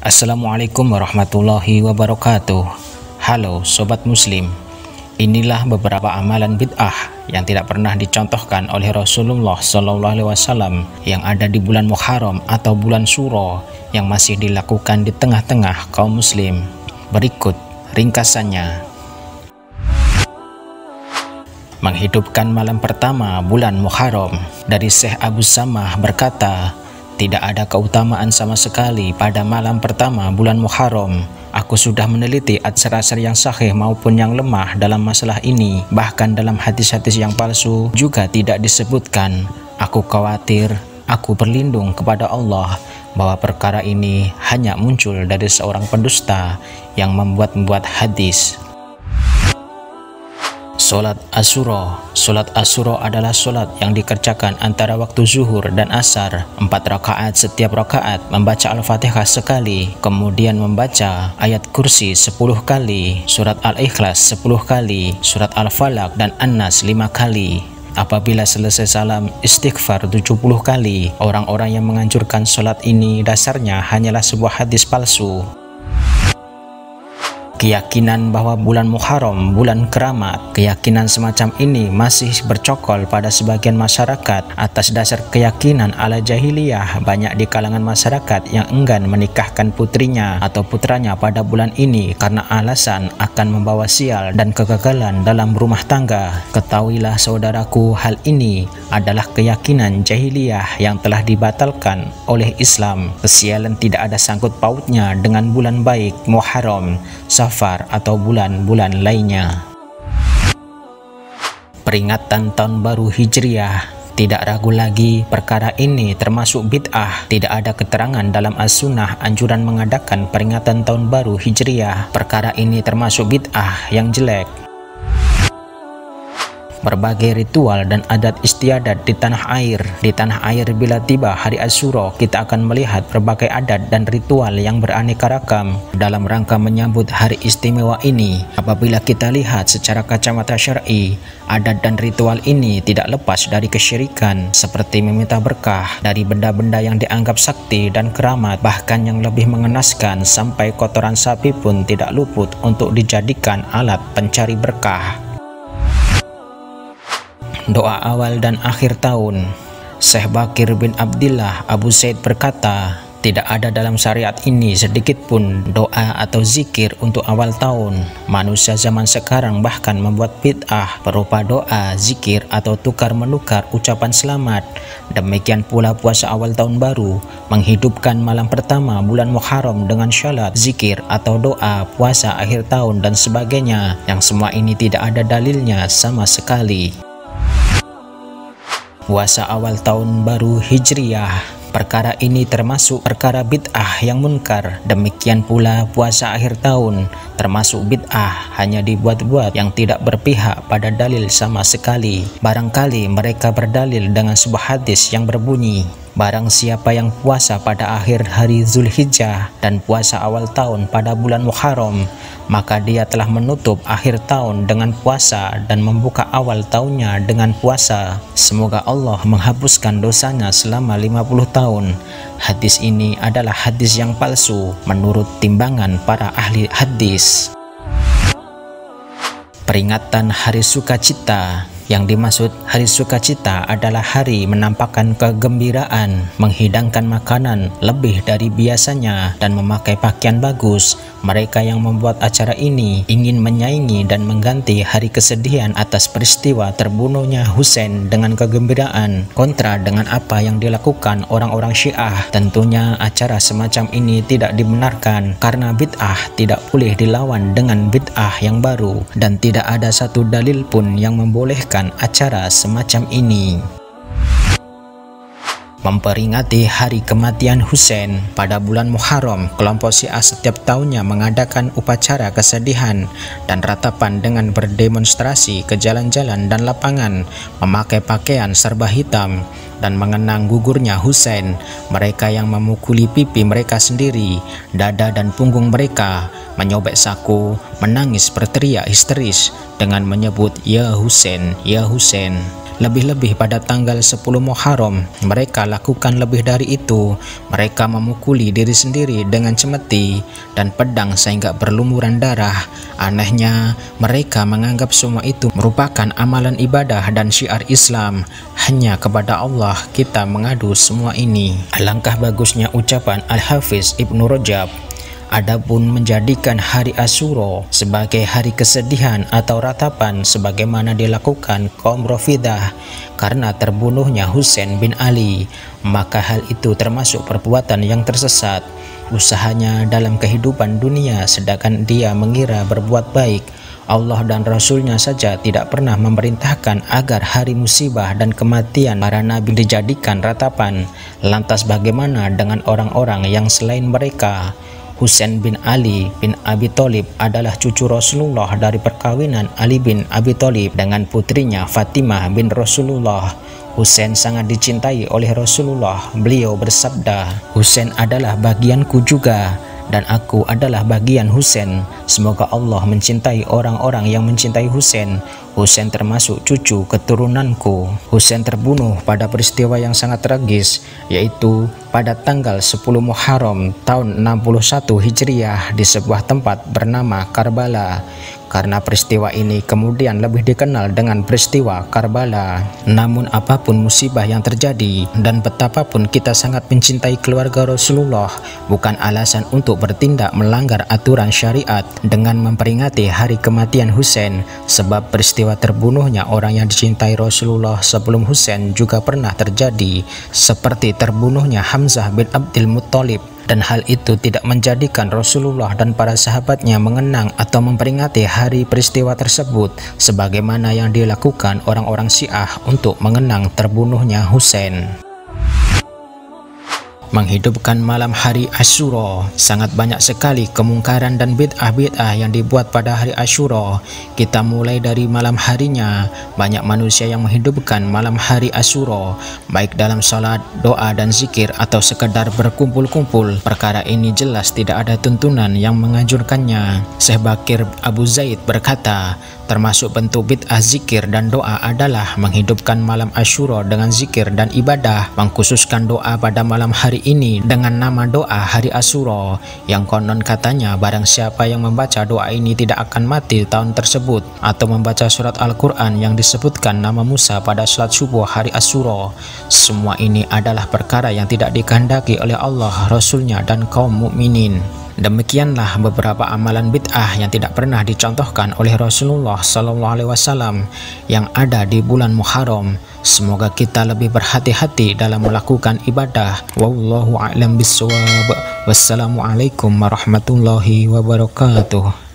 Assalamualaikum warahmatullahi wabarakatuh. Halo Sobat Muslim, inilah beberapa amalan bid'ah yang tidak pernah dicontohkan oleh Rasulullah SAW yang ada di bulan Muharram atau bulan Syuro yang masih dilakukan di tengah-tengah kaum muslim. Berikut ringkasannya. Menghidupkan malam pertama bulan Muharram. Dari Syekh Abu Samah berkata, tidak ada keutamaan sama sekali pada malam pertama bulan Muharram. Aku sudah meneliti asar-asar yang sahih maupun yang lemah dalam masalah ini. Bahkan dalam hadis-hadis yang palsu juga tidak disebutkan. Aku khawatir, aku berlindung kepada Allah bahwa perkara ini hanya muncul dari seorang pendusta yang membuat hadis. Salat Asyura. Salat Asyura adalah salat yang dikerjakan antara waktu zuhur dan asar. 4 rakaat, setiap rakaat membaca Al-Fatihah sekali, kemudian membaca ayat kursi 10 kali, surat Al-Ikhlas 10 kali, surat Al-Falaq dan An-Nas 5 kali. Apabila selesai salam, istighfar 70 kali. Orang-orang yang menganjurkan salat ini dasarnya hanyalah sebuah hadis palsu. Keyakinan bahwa bulan Muharram bulan keramat. Keyakinan semacam ini masih bercokol pada sebagian masyarakat atas dasar keyakinan ala jahiliyah. Banyak di kalangan masyarakat yang enggan menikahkan putrinya atau putranya pada bulan ini karena alasan akan membawa sial dan kegagalan dalam rumah tangga. Ketahuilah saudaraku, hal ini adalah keyakinan jahiliyah yang telah dibatalkan oleh Islam. Kesialan tidak ada sangkut pautnya dengan bulan baik Muharram, Safar atau bulan-bulan lainnya. Peringatan tahun baru Hijriah. Tidak ragu lagi, perkara ini termasuk bid'ah. Tidak ada keterangan dalam as-sunnah anjuran mengadakan peringatan tahun baru Hijriah. Perkara ini termasuk bid'ah yang jelek. Berbagai ritual dan adat istiadat di tanah air. Di tanah air bila tiba hari Asyura, kita akan melihat berbagai adat dan ritual yang beraneka ragam dalam rangka menyambut hari istimewa ini. Apabila kita lihat secara kacamata syar'i, adat dan ritual ini tidak lepas dari kesyirikan, seperti meminta berkah dari benda-benda yang dianggap sakti dan keramat. Bahkan yang lebih mengenaskan, sampai kotoran sapi pun tidak luput untuk dijadikan alat pencari berkah. Doa awal dan akhir tahun. Syekh Bakir bin Abdillah Abu Zaid berkata, tidak ada dalam syariat ini sedikit pun doa atau zikir untuk awal tahun. Manusia zaman sekarang bahkan membuat bid'ah berupa doa, zikir atau tukar-menukar ucapan selamat. Demikian pula puasa awal tahun baru, menghidupkan malam pertama bulan Muharram dengan syalat, zikir atau doa, puasa akhir tahun dan sebagainya, yang semua ini tidak ada dalilnya sama sekali. Puasa awal tahun baru Hijriah. Perkara ini termasuk perkara bid'ah yang munkar. Demikian pula puasa akhir tahun termasuk bid'ah, hanya dibuat-buat yang tidak berpihak pada dalil sama sekali. Barangkali mereka berdalil dengan sebuah hadis yang berbunyi, barang siapa yang puasa pada akhir hari Zulhijjah dan puasa awal tahun pada bulan Muharram, maka dia telah menutup akhir tahun dengan puasa dan membuka awal tahunnya dengan puasa. Semoga Allah menghapuskan dosanya selama 50 tahun. Hadis ini adalah hadis yang palsu menurut timbangan para ahli hadis. Peringatan Hari Sukacita. Yang dimaksud hari sukacita adalah hari menampakkan kegembiraan, menghidangkan makanan lebih dari biasanya, dan memakai pakaian bagus. Mereka yang membuat acara ini ingin menyaingi dan mengganti hari kesedihan atas peristiwa terbunuhnya Husain dengan kegembiraan, kontra dengan apa yang dilakukan orang-orang Syiah. Tentunya acara semacam ini tidak dibenarkan karena bid'ah tidak boleh dilawan dengan bid'ah yang baru, dan tidak ada satu dalil pun yang membolehkan acara semacam ini. Memperingati hari kematian Husain pada bulan Muharram, kelompok Syiah setiap tahunnya mengadakan upacara kesedihan dan ratapan dengan berdemonstrasi ke jalan-jalan dan lapangan, memakai pakaian serba hitam. dan mengenang gugurnya Husain. Mereka yang memukuli pipi mereka sendiri, dada dan punggung mereka, menyobek saku, menangis berteriak histeris dengan menyebut "Ya Husain, ya Husain." Lebih-lebih pada tanggal 10 Muharram, mereka lakukan lebih dari itu. Mereka memukuli diri sendiri dengan cemeti dan pedang sehingga berlumuran darah. Anehnya, mereka menganggap semua itu merupakan amalan ibadah dan syiar Islam. Hanya kepada Allah kita mengadu semua ini. Alangkah bagusnya ucapan Al-Hafiz Ibnu Rajab, adapun menjadikan hari Asyura sebagai hari kesedihan atau ratapan sebagaimana dilakukan kaum Rafidah karena terbunuhnya Husain bin Ali, maka hal itu termasuk perbuatan yang tersesat. Usahanya dalam kehidupan dunia sedangkan dia mengira berbuat baik. Allah dan Rasulnya saja tidak pernah memerintahkan agar hari musibah dan kematian para nabi dijadikan ratapan. Lantas bagaimana dengan orang-orang yang selain mereka? Husain bin Ali bin Abi Thalib adalah cucu Rasulullah dari perkawinan Ali bin Abi Thalib dengan putrinya Fatimah bin Rasulullah. Husain sangat dicintai oleh Rasulullah. Beliau bersabda, "Husain adalah bagianku juga, dan aku adalah bagian Husain. Semoga Allah mencintai orang-orang yang mencintai Husain. Husain termasuk cucu keturunanku." Husain terbunuh pada peristiwa yang sangat tragis, yaitu pada tanggal 10 Muharram tahun 61 Hijriah di sebuah tempat bernama Karbala. Karena peristiwa ini kemudian lebih dikenal dengan peristiwa Karbala. Namun apapun musibah yang terjadi dan betapapun kita sangat mencintai keluarga Rasulullah, bukan alasan untuk bertindak melanggar aturan syariat dengan memperingati hari kematian Husain, sebab peristiwa terbunuhnya orang yang dicintai Rasulullah sebelum Husain juga pernah terjadi, seperti terbunuhnya Hamzah bin Abdul Muttalib. Dan hal itu tidak menjadikan Rasulullah dan para sahabatnya mengenang atau memperingati hari peristiwa tersebut sebagaimana yang dilakukan orang-orang Syiah untuk mengenang terbunuhnya Husain. Menghidupkan malam hari Asyura, sangat banyak sekali kemungkaran dan bid'ah-bid'ah yang dibuat pada hari Asyura. Kita mulai dari malam harinya. Banyak manusia yang menghidupkan malam hari Asyura, baik dalam salat, doa dan zikir atau sekedar berkumpul-kumpul. Perkara ini jelas tidak ada tuntunan yang menganjurkannya. Syekh Bakir Abu Zaid berkata, termasuk bentuk bid'ah zikir dan doa adalah menghidupkan malam Asyura dengan zikir dan ibadah, mengkhususkan doa pada malam hari ini dengan nama doa hari Asyura, yang konon katanya barang siapa yang membaca doa ini tidak akan mati tahun tersebut, atau membaca surat Al-Quran yang disebutkan nama Musa pada salat subuh hari Asyura. Semua ini adalah perkara yang tidak dikehendaki oleh Allah, Rasulnya dan kaum mukminin. Demikianlah beberapa amalan bid'ah yang tidak pernah dicontohkan oleh Rasulullah SAW yang ada di bulan Muharram. Semoga kita lebih berhati-hati dalam melakukan ibadah. Wallahu a'lam bishawab. Wassalamualaikum warahmatullahi wabarakatuh.